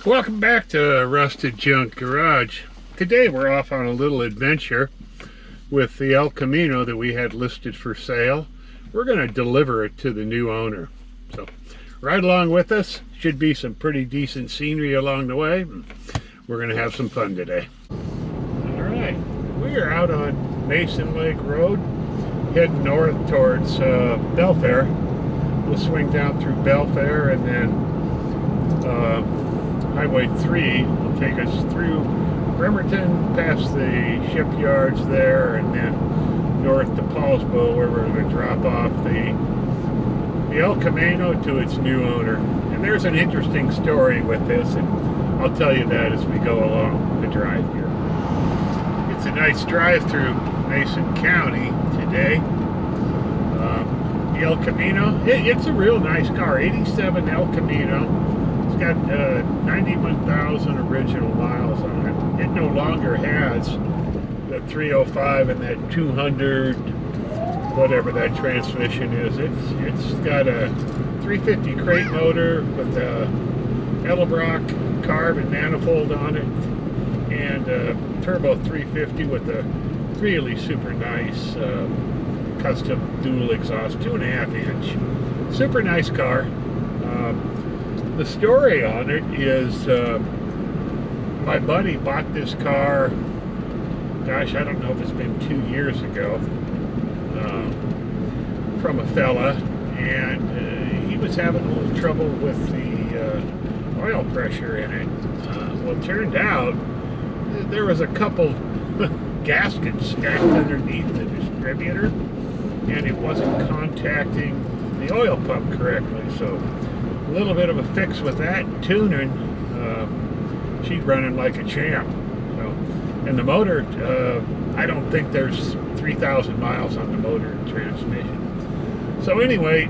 Welcome back to Rusted Junk Garage. Today we're off on a little adventure with the El Camino that we had listed for sale. We're going to deliver it to the new owner. So ride along with us. Should be some pretty decent scenery along the way. We're going to have some fun today. Alright, we are out on Mason Lake Road heading north towards Belfair. We'll swing down through Belfair and then Highway 3 will take us through Bremerton, past the shipyards there, and then north to Paulsbo, where we're going to drop off the El Camino to its new owner. And there's an interesting story with this, and I'll tell you that as we go along the drive here. It's a nice drive through Mason County today. The El Camino, it's a real nice car, 87 El Camino. Got 91,000 original miles on it. It no longer has the 305 and that 200, whatever that transmission is. It's got a 350 crate motor with a Edelbrock carb and manifold on it, and a turbo 350 with a really super nice custom dual exhaust, 2.5 inch. Super nice car. The story on it is my buddy bought this car, gosh, I don't know if it's been 2 years ago, from a fella, and he was having a little trouble with the oil pressure in it. Well, it turned out there was a couple gaskets stacked underneath the distributor, and it wasn't contacting the oil pump correctly, so a little bit of a fix with that, tuning, she's running like a champ. So, and the motor, I don't think there's 3,000 miles on the motor transmission. So anyway,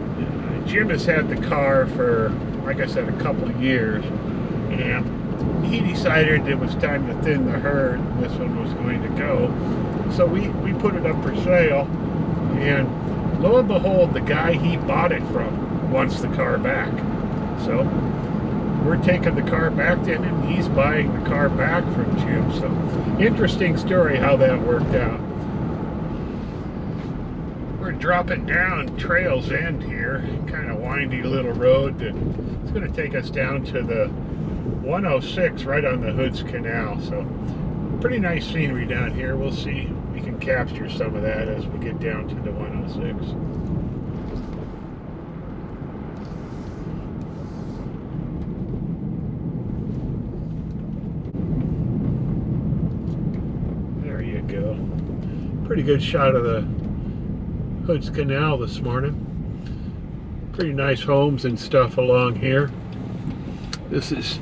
Jim has had the car for, like I said, a couple of years, and he decided it was time to thin the herd. This one was going to go. So we put it up for sale, and lo and behold, the guy he bought it from wants the car back. So we're taking the car back to him, and he's buying the car back from Jim. So interesting story how that worked out. We're dropping down Trails End here, kind of windy little road that it's going to take us down to the 106 right on the Hoods Canal. So pretty nice scenery down here. We'll see if we can capture some of that as we get down to the 106. Go. Pretty good shot of the Hoods Canal this morning. Pretty nice homes and stuff along here. This is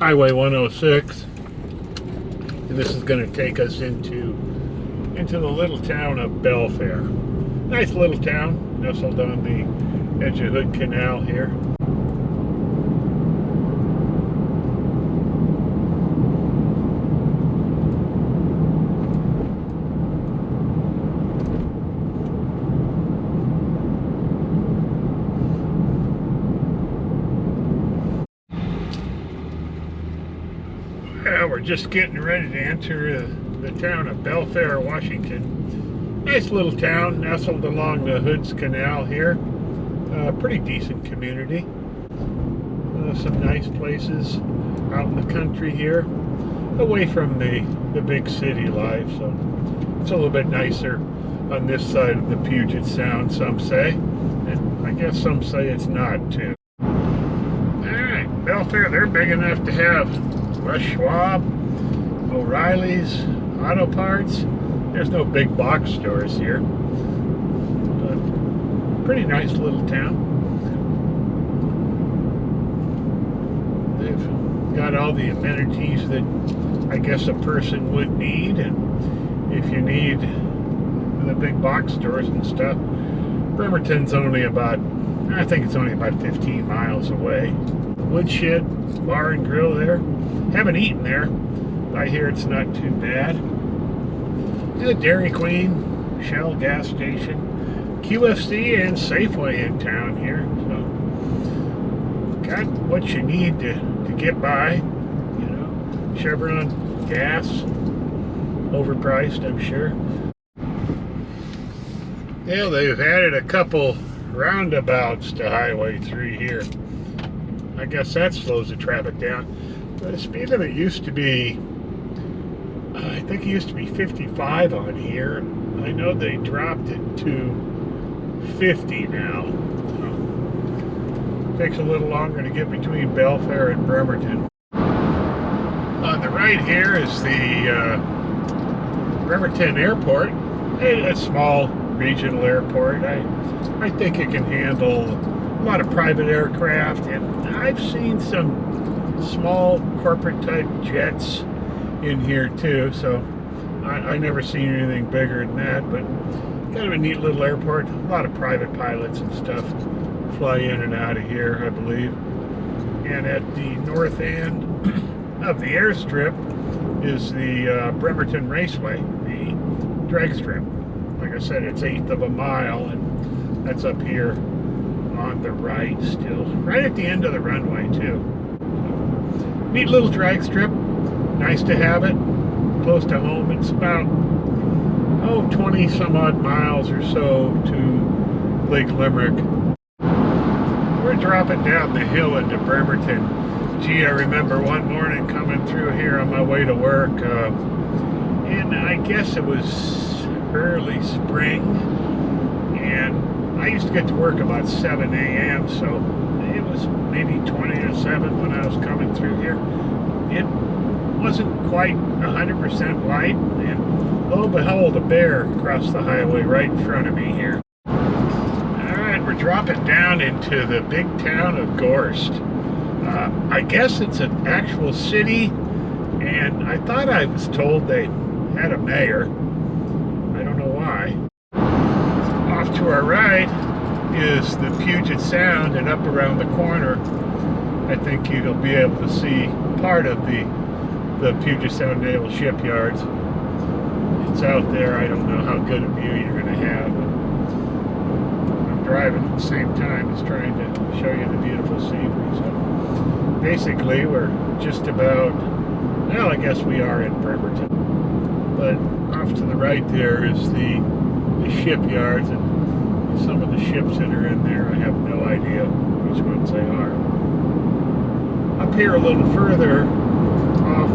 Highway 106, and this is going to take us into the little town of Belfair. Nice little town nestled on the edge of Hood Canal here. We're just getting ready to enter the town of Belfair, Washington. Nice little town nestled along the Hoods Canal here. Pretty decent community. Some nice places out in the country here, away from the big city life. So it's a little bit nicer on this side of the Puget Sound, some say. And I guess some say it's not too. Alright, Belfair, they're big enough to have Rush Schwab, O'Reilly's, Auto Parts. There's no big box stores here, but pretty nice little town. They've got all the amenities that I guess a person would need, and if you need the big box stores and stuff, Bremerton's only about, I think it's only about 15 miles away. Woodshed Bar and Grill there. Haven't eaten there. I hear it's not too bad. The Dairy Queen, Shell gas station, QFC, and Safeway in town here. So got what you need to get by, you know. Chevron gas, overpriced, I'm sure. Yeah, they've added a couple roundabouts to Highway 3 here. I guess that slows the traffic down. But the speed limit used to be, I think it used to be 55 on here. I know they dropped it to 50 now. So, takes a little longer to get between Belfair and Bremerton. On the right here is the Bremerton Airport. A small regional airport. I think it can handle a lot of private aircraft, and I've seen some small corporate type jets in here too, so I never seen anything bigger than that, but kind of a neat little airport. A lot of private pilots and stuff fly in and out of here, I believe. And at the north end of the airstrip is the Bremerton Raceway, the drag strip. Like I said, it's 1/8 of a mile, and that's up here on the right still. Right at the end of the runway, too. Neat little drag strip. Nice to have it. Close to home. It's about, 20 some odd miles or so to Lake Limerick. We're dropping down the hill into Bremerton. Gee, I remember one morning coming through here on my way to work, and I guess it was early spring, and I used to get to work about 7 a.m., so it was maybe 20 to 7 when I was coming through here. It wasn't quite 100% light, and lo and behold, a bear crossed the highway right in front of me here. Alright, we're dropping down into the big town of Gorst. I guess it's an actual city, and I thought I was told they had a mayor. I don't know why. Off to our right is the Puget Sound, and up around the corner I think you'll be able to see part of the Puget Sound Naval Shipyards. It's out there. I don't know how good a view you're going to have. I'm driving at the same time as trying to show you the beautiful scenery. So basically we're just about, well, I guess we are in Bremerton. But off to the right there is the shipyards, and some of the ships that are in there, I have no idea which ones they are. Up here a little further off,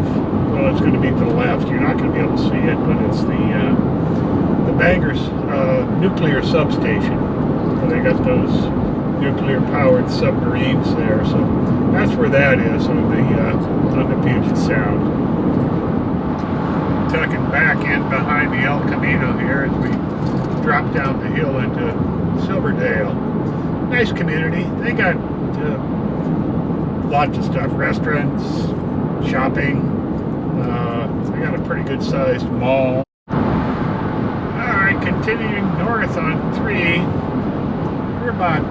well, it's going to be to the left. You're not going to be able to see it, but it's the Bangor's nuclear substation. So they got those nuclear-powered submarines there. So that's where that is on the Puget Sound. Tucking back in behind the El Camino here as we drop down the hill into Silverdale. Nice community. They got lots of stuff, restaurants, shopping. They got a pretty good sized mall. Alright, continuing north on 3. We're about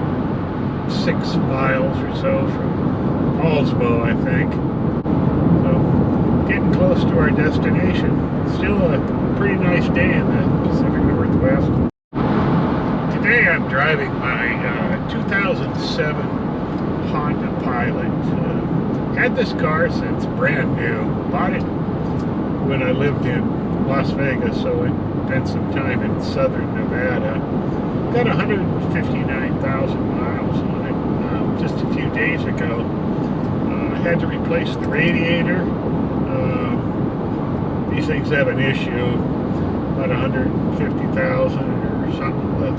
6 miles or so from Hallsbow, I think. So, getting close to our destination. Still a pretty nice day in the Pacific Northwest. Today I'm driving my 2007 Honda Pilot. Had this car since brand new. Bought it when I lived in Las Vegas, so I spent some time in southern Nevada. Got 159,000 miles on it just a few days ago. I had to replace the radiator. These things have an issue, about 150,000 or something. The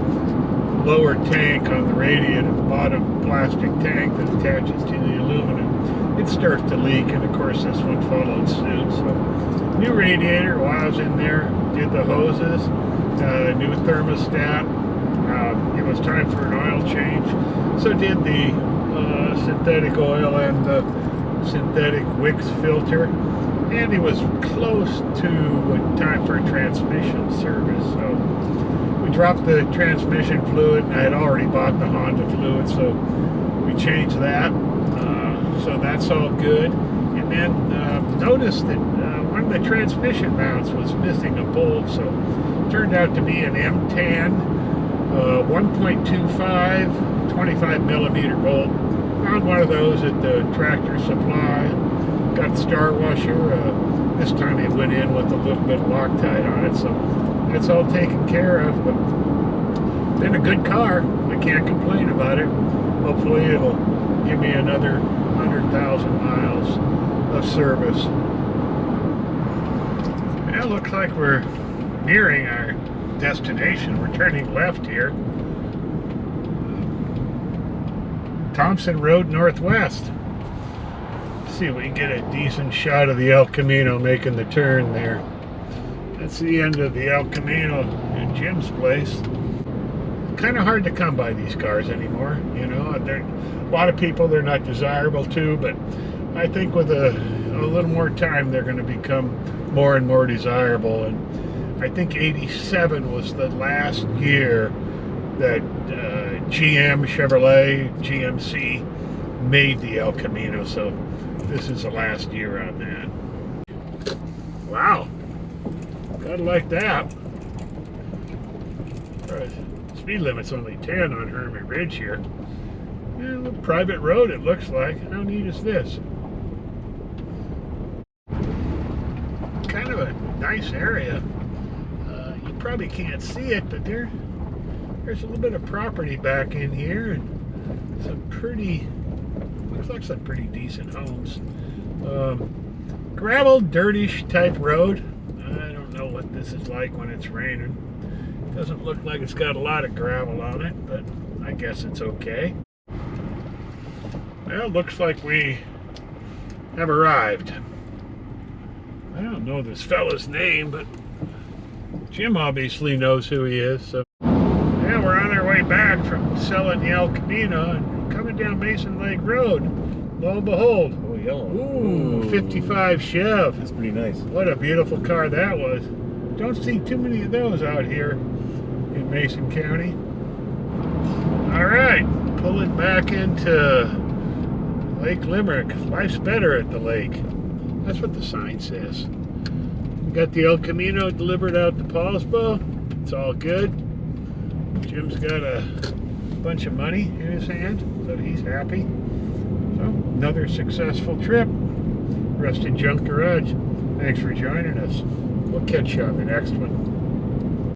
lower tank on the radiator, the bottom plastic tank that attaches to the aluminum, it starts to leak, and of course this one followed suit. So new radiator while I was in there, did the hoses, new thermostat. It was time for an oil change, so did the synthetic oil and the synthetic Wix filter, and it was close to time for a transmission service. So we dropped the transmission fluid, and I had already bought the Honda fluid, so we changed that. So that's all good. And then noticed that one of the transmission mounts was missing a bolt, so it turned out to be an M10 1.25 25 millimeter bolt, Found one of those at the Tractor Supply. Got the star washer. This time it went in with a little bit of Loctite on it, so that's all taken care of. But been a good car. I can't complain about it. Hopefully it'll give me another 100,000 miles of service. Yeah, it looks like we're nearing our destination. We're turning left here. Thompson Road Northwest. Let's see if we can get a decent shot of the El Camino making the turn there. That's the end of the El Camino at Jim's place. Kind of hard to come by these cars anymore, you know. A lot of people, they're not desirable too, but I think with a little more time they're going to become more and more desirable. And I think 87 was the last year that GM, Chevrolet, GMC made the El Camino, so this is the last year on that. Wow, gotta like that. Speed limit's only 10 on Hermit Ridge here. And a private road it looks like. How neat is this? Kind of a nice area. You probably can't see it, but there's a little bit of property back in here, and some pretty, looks like some pretty decent homes. Gravel, dirtish type road. I don't know what this is like when it's raining. Doesn't look like it's got a lot of gravel on it, but I guess it's okay. Well, looks like we have arrived. I don't know this fella's name, but Jim obviously knows who he is. So yeah, we're on our way back from selling the El Camino and coming down Mason Lake Road. Lo and behold. Oh, yellow. Ooh, 55 Chev. That's pretty nice. What a beautiful car that was. Don't see too many of those out here in Mason County. All right, pulling back into Lake Limerick. Life's better at the lake. That's what the sign says. We got the El Camino delivered out to Paulsbo. It's all good. Jim's got a bunch of money in his hand, so he's happy. So, another successful trip. Rusted Junk Garage. Thanks for joining us. We'll catch you on the next one.